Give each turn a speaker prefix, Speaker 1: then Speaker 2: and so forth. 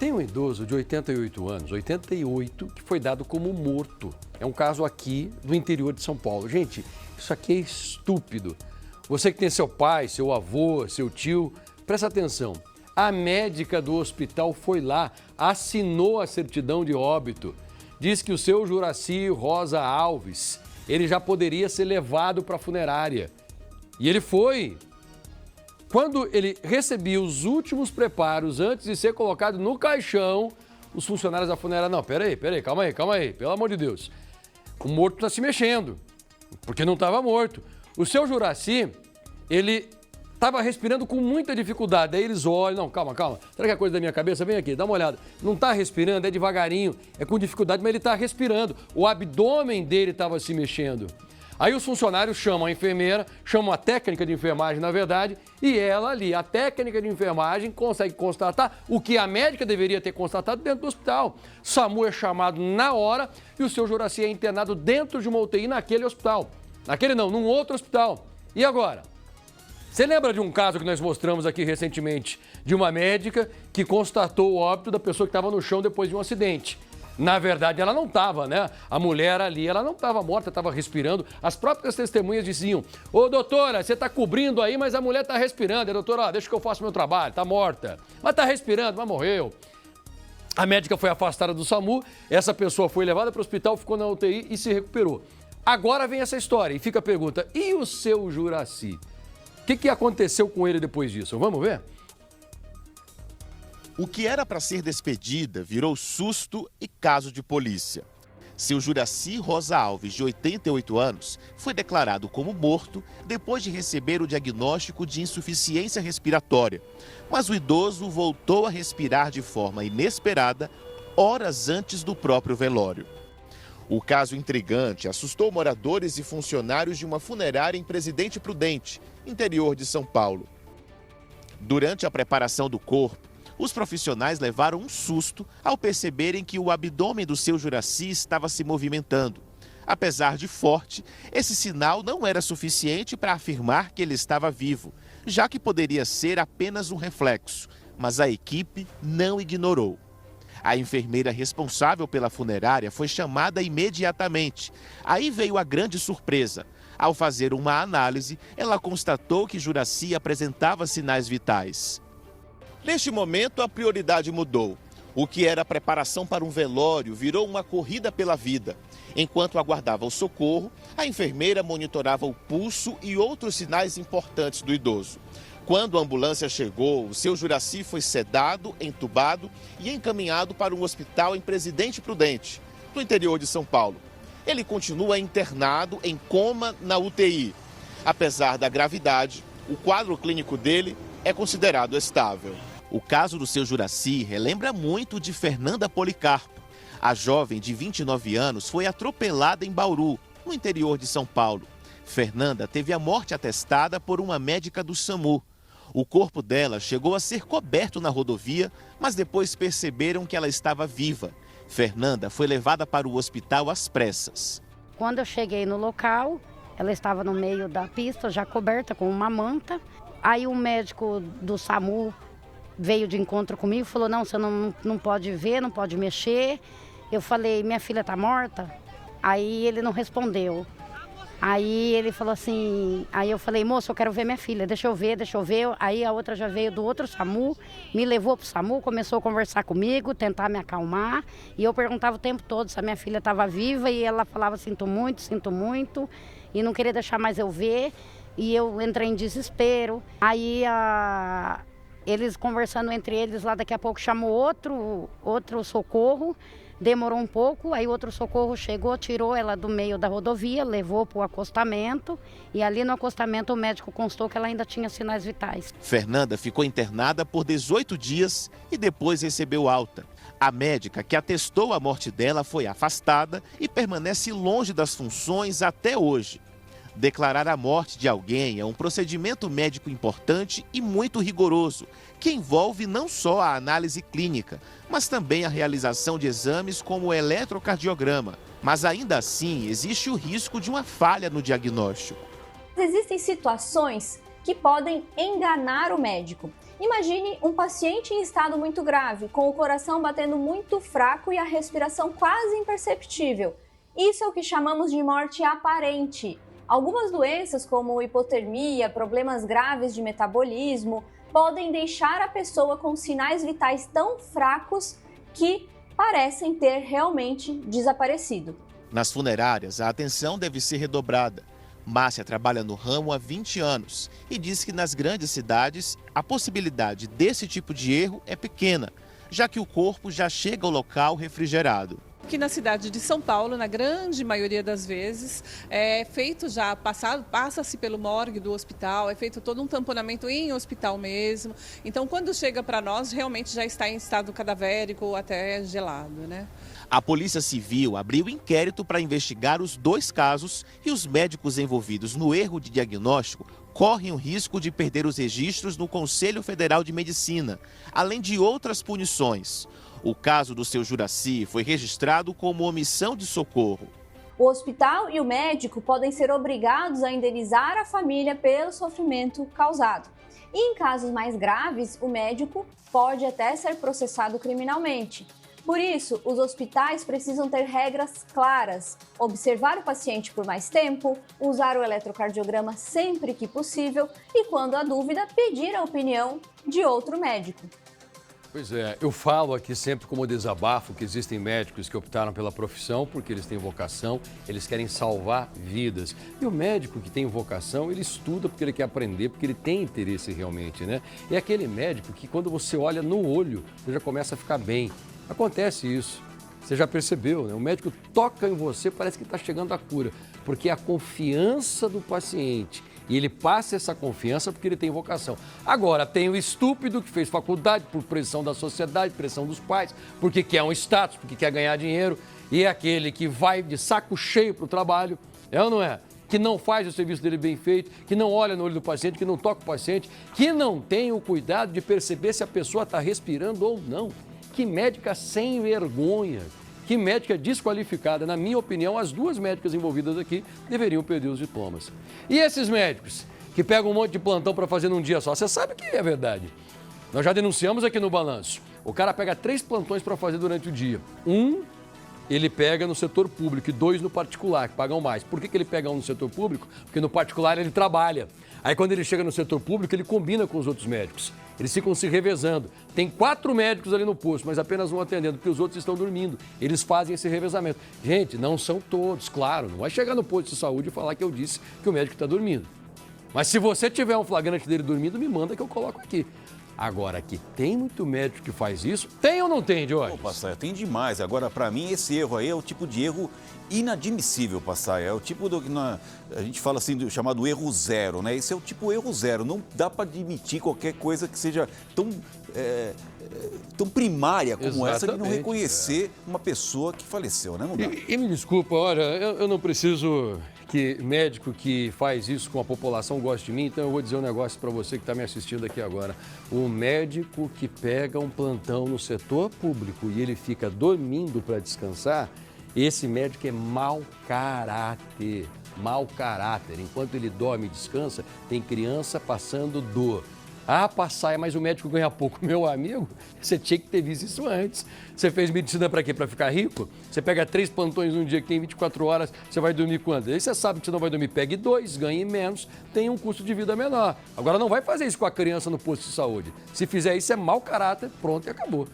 Speaker 1: Tem um idoso de 88 anos, 88, que foi dado como morto. É um caso aqui do interior de São Paulo. Gente, isso aqui é estúpido. Você que tem seu pai, seu avô, seu tio, presta atenção. A médica do hospital foi lá, assinou a certidão de óbito. Diz que o seu Juraci Rosa Alves, ele já poderia ser levado para a funerária. E ele foi. Quando ele recebia os últimos preparos antes de ser colocado no caixão, os funcionários da funerária, não, peraí, calma aí, pelo amor de Deus. O morto está se mexendo, porque não estava morto. O seu Juraci, ele estava respirando com muita dificuldade. Aí eles olham, não, calma. Será que é coisa da minha cabeça? Vem aqui, dá uma olhada. Não está respirando, é devagarinho, é com dificuldade, mas ele está respirando. O abdômen dele estava se mexendo. Aí os funcionários chamam a enfermeira, chamam a técnica de enfermagem, na verdade, e ela ali, a técnica de enfermagem, consegue constatar o que a médica deveria ter constatado dentro do hospital. SAMU é chamado na hora e o seu Juraci é internado dentro de uma UTI naquele hospital. Naquele não, num outro hospital. E agora? Você lembra de um caso que nós mostramos aqui recentemente, de uma médica que constatou o óbito da pessoa que estava no chão depois de um acidente? Na verdade, ela não estava, né? A mulher ali, ela não estava morta, estava respirando. As próprias testemunhas diziam, ô doutora, você está cobrindo aí, mas a mulher está respirando. A doutora, deixa que eu faço meu trabalho, está morta. Mas está respirando, mas morreu. A médica foi afastada do SAMU, essa pessoa foi levada para o hospital, ficou na UTI e se recuperou. Agora vem essa história e fica a pergunta, e o seu Juraci? O que aconteceu com ele depois disso? Vamos ver?
Speaker 2: O que era para ser despedida virou susto e caso de polícia. Seu Juraci Rosa Alves, de 88 anos, foi declarado como morto depois de receber o diagnóstico de insuficiência respiratória. Mas o idoso voltou a respirar de forma inesperada horas antes do próprio velório. O caso intrigante assustou moradores e funcionários de uma funerária em Presidente Prudente, interior de São Paulo. Durante a preparação do corpo, os profissionais levaram um susto ao perceberem que o abdômen do seu Juraci estava se movimentando. Apesar de forte, esse sinal não era suficiente para afirmar que ele estava vivo, já que poderia ser apenas um reflexo, mas a equipe não ignorou. A enfermeira responsável pela funerária foi chamada imediatamente. Aí veio a grande surpresa. Ao fazer uma análise, ela constatou que Juraci apresentava sinais vitais. Neste momento, a prioridade mudou. O que era preparação para um velório virou uma corrida pela vida. Enquanto aguardava o socorro, a enfermeira monitorava o pulso e outros sinais importantes do idoso. Quando a ambulância chegou, o seu Juraci foi sedado, entubado e encaminhado para um hospital em Presidente Prudente, no interior de São Paulo. Ele continua internado em coma na UTI. Apesar da gravidade, o quadro clínico dele é considerado estável. O caso do seu Juraci relembra muito de Fernanda Policarpo. A jovem de 29 anos foi atropelada em Bauru, no interior de São Paulo. Fernanda teve a morte atestada por uma médica do SAMU. O corpo dela chegou a ser coberto na rodovia, mas depois perceberam que ela estava viva. Fernanda foi levada para o hospital às pressas.
Speaker 3: Quando eu cheguei no local, ela estava no meio da pista, já coberta com uma manta. Aí o médico do SAMU veio de encontro comigo e falou, não, você não pode ver, não pode mexer. Eu falei, minha filha está morta? Aí ele não respondeu. Aí ele falou assim, aí eu falei, moço, eu quero ver minha filha, deixa eu ver. Aí a outra já veio do outro SAMU, me levou pro SAMU, começou a conversar comigo, tentar me acalmar. E eu perguntava o tempo todo se a minha filha estava viva e ela falava, sinto muito, e não queria deixar mais eu ver. E eu entrei em desespero. Aí eles conversando entre eles lá, daqui a pouco chamou outro socorro. Demorou um pouco, aí outro socorro chegou, tirou ela do meio da rodovia, levou para o acostamento e ali no acostamento o médico constou que ela ainda tinha sinais vitais.
Speaker 2: Fernanda ficou internada por 18 dias e depois recebeu alta. A médica que atestou a morte dela foi afastada e permanece longe das funções até hoje. Declarar a morte de alguém é um procedimento médico importante e muito rigoroso, que envolve não só a análise clínica, mas também a realização de exames como o eletrocardiograma. Mas ainda assim, existe o risco de uma falha no diagnóstico.
Speaker 4: Existem situações que podem enganar o médico. Imagine um paciente em estado muito grave, com o coração batendo muito fraco e a respiração quase imperceptível. Isso é o que chamamos de morte aparente. Algumas doenças, como hipotermia, problemas graves de metabolismo, podem deixar a pessoa com sinais vitais tão fracos que parecem ter realmente desaparecido.
Speaker 2: Nas funerárias, a atenção deve ser redobrada. Márcia trabalha no ramo há 20 anos e diz que nas grandes cidades a possibilidade desse tipo de erro é pequena, já que o corpo já chega ao local refrigerado.
Speaker 5: Aqui na cidade de São Paulo, na grande maioria das vezes, é feito já, passa-se pelo morgue do hospital, é feito todo um tamponamento em hospital mesmo. Então, quando chega para nós, realmente já está em estado cadavérico ou até gelado, né?
Speaker 2: A Polícia Civil abriu inquérito para investigar os 2 casos e os médicos envolvidos no erro de diagnóstico correm o risco de perder os registros no Conselho Federal de Medicina, além de outras punições. O caso do seu Juracy foi registrado como omissão de socorro.
Speaker 4: O hospital e o médico podem ser obrigados a indenizar a família pelo sofrimento causado. E em casos mais graves, o médico pode até ser processado criminalmente. Por isso, os hospitais precisam ter regras claras, observar o paciente por mais tempo, usar o eletrocardiograma sempre que possível e, quando há dúvida, pedir a opinião de outro médico.
Speaker 1: Pois é, eu falo aqui sempre como desabafo que existem médicos que optaram pela profissão porque eles têm vocação, eles querem salvar vidas. E o médico que tem vocação, ele estuda porque ele quer aprender, porque ele tem interesse realmente, né? É aquele médico que quando você olha no olho, você já começa a ficar bem. Acontece isso, você já percebeu, né? O médico toca em você, parece que está chegando a cura, porque é a confiança do paciente. E ele passa essa confiança porque ele tem vocação. Agora, tem o estúpido que fez faculdade por pressão da sociedade, pressão dos pais, porque quer um status, porque quer ganhar dinheiro. E é aquele que vai de saco cheio para o trabalho, é ou não é? Que não faz o serviço dele bem feito, que não olha no olho do paciente, que não toca o paciente, que não tem o cuidado de perceber se a pessoa está respirando ou não. Que médica sem vergonha. Que médica desqualificada. Na minha opinião, as 2 médicas envolvidas aqui deveriam perder os diplomas. E esses médicos que pegam um monte de plantão para fazer num dia só? Você sabe que é verdade. Nós já denunciamos aqui no Balanço. O cara pega 3 plantões para fazer durante o dia. Ele pega no setor público e 2 no particular, que pagam mais. Por que ele pega um no setor público? Porque no particular ele trabalha. Aí quando ele chega no setor público, ele combina com os outros médicos. Eles ficam se revezando. Tem 4 médicos ali no posto, mas apenas um atendendo, porque os outros estão dormindo. Eles fazem esse revezamento. Gente, não são todos, claro. Não vai chegar no posto de saúde e falar que eu disse que o médico está dormindo. Mas se você tiver um flagrante dele dormindo, me manda que eu coloco aqui. Agora, que tem muito médico que faz isso, tem ou não tem, Jorge?
Speaker 6: Passaia, tem demais. Agora, para mim, esse erro aí é o tipo de erro inadmissível, Passaia. É o tipo do que a gente fala assim, do chamado erro zero, né? Esse é o tipo erro zero. Não dá para admitir qualquer coisa que seja tão primária como essa de não reconhecer uma pessoa que faleceu, né? Não dá.
Speaker 1: E me desculpa, olha, eu não preciso que médico que faz isso com a população goste de mim, então eu vou dizer um negócio para você que está me assistindo aqui agora. O médico que pega um plantão no setor público e ele fica dormindo para descansar, esse médico é mau caráter. Mau caráter. Enquanto ele dorme e descansa, tem criança passando dor. Ah, Passaia, mas o médico ganha pouco. Meu amigo, você tinha que ter visto isso antes. Você fez medicina para quê? Para ficar rico? Você pega 3 plantões num dia que tem 24 horas, você vai dormir quando? Aí você sabe que você não vai dormir. Pegue 2, ganhe menos, tenha um custo de vida menor. Agora não vai fazer isso com a criança no posto de saúde. Se fizer isso, é mau caráter, pronto e acabou.